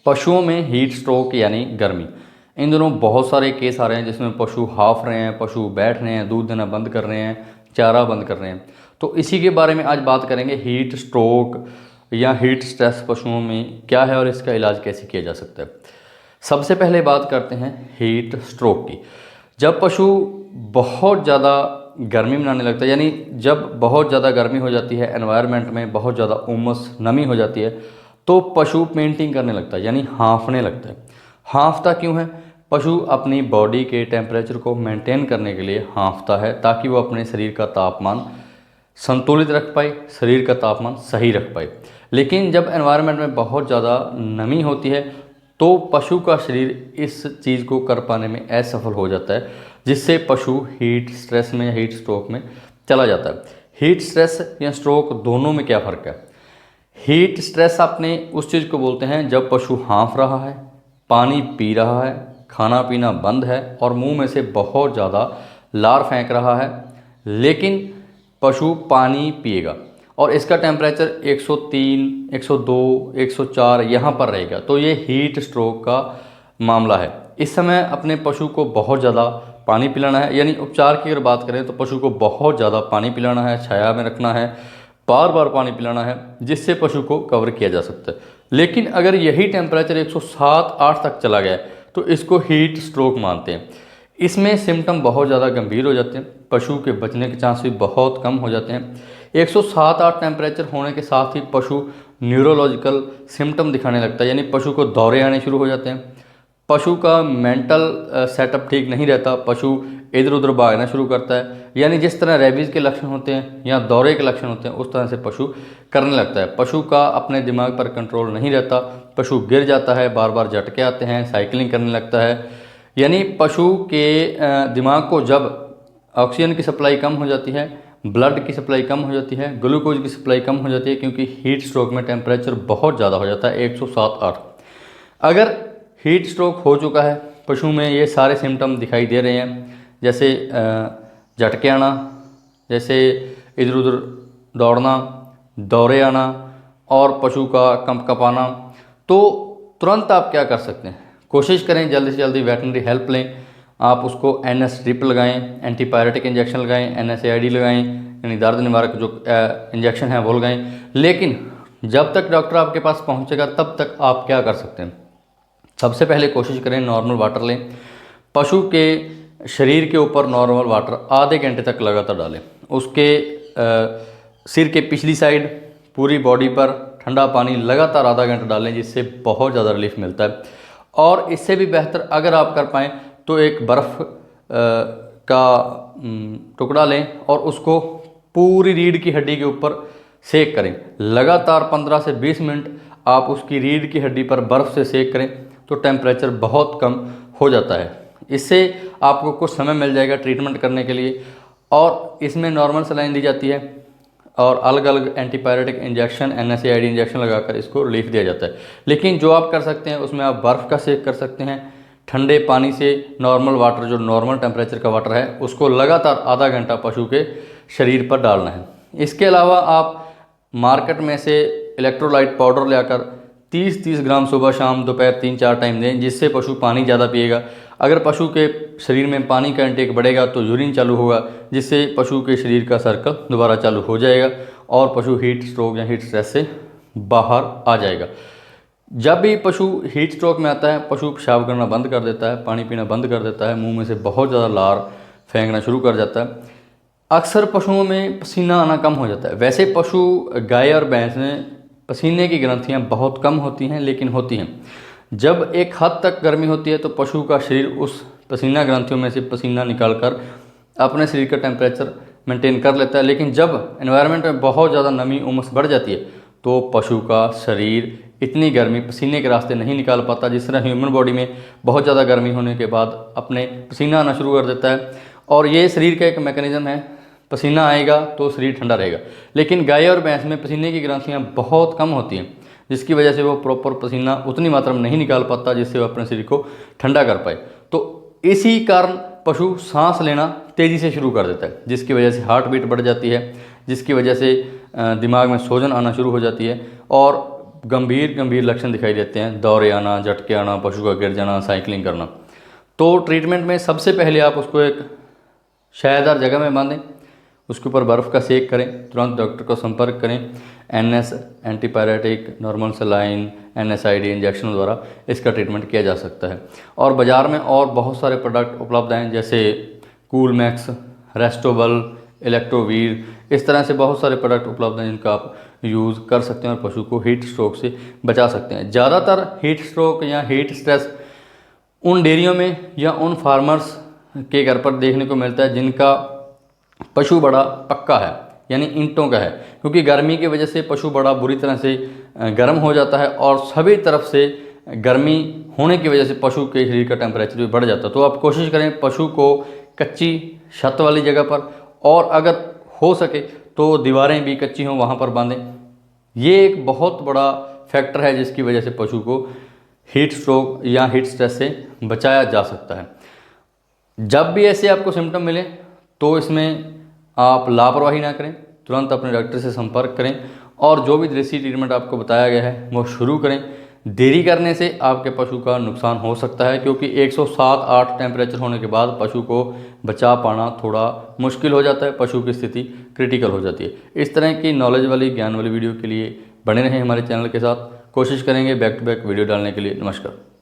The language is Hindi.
पशुओं में हीट स्ट्रोक यानी गर्मी, इन दिनों बहुत सारे केस आ रहे हैं जिसमें पशु हाफ रहे हैं, पशु बैठ रहे हैं, दूध देना बंद कर रहे हैं, चारा बंद कर रहे हैं। तो इसी के बारे में आज बात करेंगे, हीट स्ट्रोक या हीट स्ट्रेस पशुओं में क्या है और इसका इलाज कैसे किया जा सकता है। सबसे पहले बात करते हैं हीट स्ट्रोक की। जब पशु बहुत ज़्यादा गर्मी में आने लगता है, यानी जब बहुत ज़्यादा गर्मी हो जाती है, एनवायरनमेंट में बहुत ज़्यादा उमस नमी हो जाती है, तो पशु पेंटिंग करने लगता है, यानी हाँफने लगता है। हाँफता क्यों है? पशु अपनी बॉडी के टेम्परेचर को मेंटेन करने के लिए हाँफता है, ताकि वो अपने शरीर का तापमान संतुलित रख पाए, शरीर का तापमान सही रख पाए। लेकिन जब एनवायरनमेंट में बहुत ज़्यादा नमी होती है तो पशु का शरीर इस चीज़ को कर पाने में असफल हो जाता है, जिससे पशु हीट स्ट्रेस में या हीट स्ट्रोक में चला जाता है। हीट स्ट्रेस या स्ट्रोक दोनों में क्या फ़र्क है? हीट स्ट्रेस अपने उस चीज़ को बोलते हैं जब पशु हाँफ रहा है, पानी पी रहा है, खाना पीना बंद है और मुंह में से बहुत ज़्यादा लार फेंक रहा है, लेकिन पशु पानी पिएगा और इसका टेम्परेचर 103, 102, 104 यहाँ पर रहेगा, तो ये हीट स्ट्रोक का मामला है। इस समय अपने पशु को बहुत ज़्यादा पानी पिलाना है, यानी उपचार की अगर बात करें तो पशु को बहुत ज़्यादा पानी पिलाना है, छाया में रखना है, बार बार पानी पिलाना है, जिससे पशु को कवर किया जा सकता है। लेकिन अगर यही टेम्परेचर 107-8 तक चला गया तो इसको हीट स्ट्रोक मानते हैं। इसमें सिम्टम बहुत ज़्यादा गंभीर हो जाते हैं, पशु के बचने के चांस भी बहुत कम हो जाते हैं। 107-8 टेम्परेचर होने के साथ ही पशु न्यूरोलॉजिकल सिम्टम दिखाने लगता है, यानी पशु को दौरे आने शुरू हो जाते हैं, पशु का मेंटल सेटअप ठीक नहीं रहता, पशु इधर उधर भागना शुरू करता है, यानी जिस तरह रेबीज़ के लक्षण होते हैं या दौरे के लक्षण होते हैं उस तरह से पशु करने लगता है। पशु का अपने दिमाग पर कंट्रोल नहीं रहता, पशु गिर जाता है, बार बार झटके आते हैं, साइकिलिंग करने लगता है। यानी पशु के दिमाग को जब ऑक्सीजन की सप्लाई कम हो जाती है, ब्लड की सप्लाई कम हो जाती है, ग्लूकोज की सप्लाई कम हो जाती है, क्योंकि हीट स्ट्रोक में टेम्परेचर बहुत ज़्यादा हो जाता है 107-8। अगर हीट स्ट्रोक हो चुका है, पशु में ये सारे सिम्टम दिखाई दे रहे हैं, जैसे झटके आना, जैसे इधर उधर दौड़ना, दौरे आना और पशु का कंपकपाना, तो तुरंत आप क्या कर सकते हैं? कोशिश करें जल्दी से जल्दी वेटनरी हेल्प लें। आप उसको NS ड्रिप लगाएं, एंटीपायरेटिक इंजेक्शन लगाएं, NSAID लगाएं, यानी दर्द निवारक जो इंजेक्शन है वो लगाएं। लेकिन जब तक डॉक्टर आपके पास पहुंचेगा तब तक आप क्या कर सकते हैं? सबसे पहले कोशिश करें नॉर्मल वाटर लें। पशु के शरीर के ऊपर नॉर्मल वाटर आधे घंटे तक लगातार डालें। उसके सिर के पिछली साइड पूरी बॉडी पर ठंडा पानी लगातार आधा घंटा डालें, जिससे बहुत ज़्यादा रिलीफ मिलता है। और इससे भी बेहतर अगर आप कर पाएँ तो एक बर्फ़ का टुकड़ा लें और उसको पूरी रीढ़ की हड्डी के ऊपर सेक करें। लगातार 15 से 20 मिनट आप उसकी रीढ़ की हड्डी पर बर्फ़ से सेक करें तो टेम्परेचर बहुत कम हो जाता है। इससे आपको कुछ समय मिल जाएगा ट्रीटमेंट करने के लिए। और इसमें नॉर्मल सलाइन दी जाती है और अलग अलग एंटीपायरेटिक इंजेक्शन, NSAID इंजेक्शन लगाकर इसको रिलीफ दिया जाता है। लेकिन जो आप कर सकते हैं उसमें आप बर्फ़ का सेक कर सकते हैं, ठंडे पानी से नॉर्मल वाटर, जो नॉर्मल टेम्परेचर का वाटर है, उसको लगातार आधा घंटा पशु के शरीर पर डालना है। इसके अलावा आप मार्केट में से इलेक्ट्रोलाइट पाउडर लाकर 30-30 ग्राम सुबह शाम दोपहर 3-4 टाइम दें, जिससे पशु पानी ज़्यादा पिएगा। अगर पशु के शरीर में पानी का इंटेक बढ़ेगा तो यूरिन चालू होगा, जिससे पशु के शरीर का सर्कल दोबारा चालू हो जाएगा और पशु हीट स्ट्रोक या हीट स्ट्रेस से बाहर आ जाएगा। जब भी पशु हीट स्ट्रोक में आता है, पशु पेशाब करना बंद कर देता है, पानी पीना बंद कर देता है, मुंह में से बहुत ज़्यादा लार फेंकना शुरू कर जाता है। अक्सर पशुओं में पसीना आना कम हो जाता है। वैसे पशु गाय और भैंस में पसीने की ग्रंथियाँ बहुत कम होती हैं, लेकिन होती हैं। जब एक हद तक गर्मी होती है तो पशु का शरीर उस पसीना ग्रंथियों में से पसीना निकालकर अपने शरीर का टेम्परेचर मेंटेन कर लेता है। लेकिन जब एनवायरनमेंट में बहुत ज़्यादा नमी, उमस बढ़ जाती है तो पशु का शरीर इतनी गर्मी पसीने के रास्ते नहीं निकाल पाता। जिस तरह ह्यूमन बॉडी में बहुत ज़्यादा गर्मी होने के बाद अपने पसीना आना शुरू कर देता है, और ये शरीर का एक मैकेनिज़्म है, पसीना आएगा तो शरीर ठंडा रहेगा। लेकिन गाय और भैंस में पसीने की ग्रंथियाँ बहुत कम होती हैं, जिसकी वजह से वो प्रॉपर पसीना उतनी मात्रा में नहीं निकाल पाता जिससे वो अपने शरीर को ठंडा कर पाए। तो इसी कारण पशु सांस लेना तेज़ी से शुरू कर देता है, जिसकी वजह से हार्ट बीट बढ़ जाती है, जिसकी वजह से दिमाग में सूजन आना शुरू हो जाती है और गंभीर गंभीर लक्षण दिखाई देते हैं, दौरे आना, झटके आना, पशु का गिर जाना, साइकिलिंग करना, तो ट्रीटमेंट में सबसे पहले आप उसको एक छायादार जगह में बांधें, उसके ऊपर बर्फ़ का सेक करें, तुरंत डॉक्टर को संपर्क करें। NS antipyretic, normal saline, NSAID injection द्वारा इसका ट्रीटमेंट किया जा सकता है। और बाज़ार में और बहुत सारे प्रोडक्ट उपलब्ध हैं, जैसे कूल मैक्स, रेस्टोबल, इलेक्ट्रोवीर, इस तरह से बहुत सारे प्रोडक्ट उपलब्ध हैं जिनका आप यूज़ कर सकते हैं और पशु को हीट स्ट्रोक से बचा सकते हैं। ज़्यादातर हीट स्ट्रोक या हीट स्ट्रेस उन डेयरियों में या उन फार्मर्स के घर पर देखने को मिलता है जिनका पशु बड़ा पक्का है, यानी ईंटों का है, क्योंकि गर्मी की वजह से पशु बड़ा बुरी तरह से गर्म हो जाता है और सभी तरफ से गर्मी होने की वजह से पशु के शरीर का टेम्परेचर भी बढ़ जाता है। तो आप कोशिश करें पशु को कच्ची छत वाली जगह पर, और अगर हो सके तो दीवारें भी कच्ची हों वहाँ पर बांधें। ये एक बहुत बड़ा फैक्टर है जिसकी वजह से पशु को हीट स्ट्रोक या हीट स्ट्रेस से बचाया जा सकता है। जब भी ऐसे आपको सिम्टम मिले तो इसमें आप लापरवाही ना करें, तुरंत अपने डॉक्टर से संपर्क करें और जो भी देसी ट्रीटमेंट आपको बताया गया है वो शुरू करें। देरी करने से आपके पशु का नुकसान हो सकता है, क्योंकि 107-8 टेम्परेचर होने के बाद पशु को बचा पाना थोड़ा मुश्किल हो जाता है, पशु की स्थिति क्रिटिकल हो जाती है। इस तरह की नॉलेज वाली, ज्ञान वाली वीडियो के लिए बने रहें हमारे चैनल के साथ। कोशिश करेंगे बैक टू बैक वीडियो डालने के लिए। नमस्कार।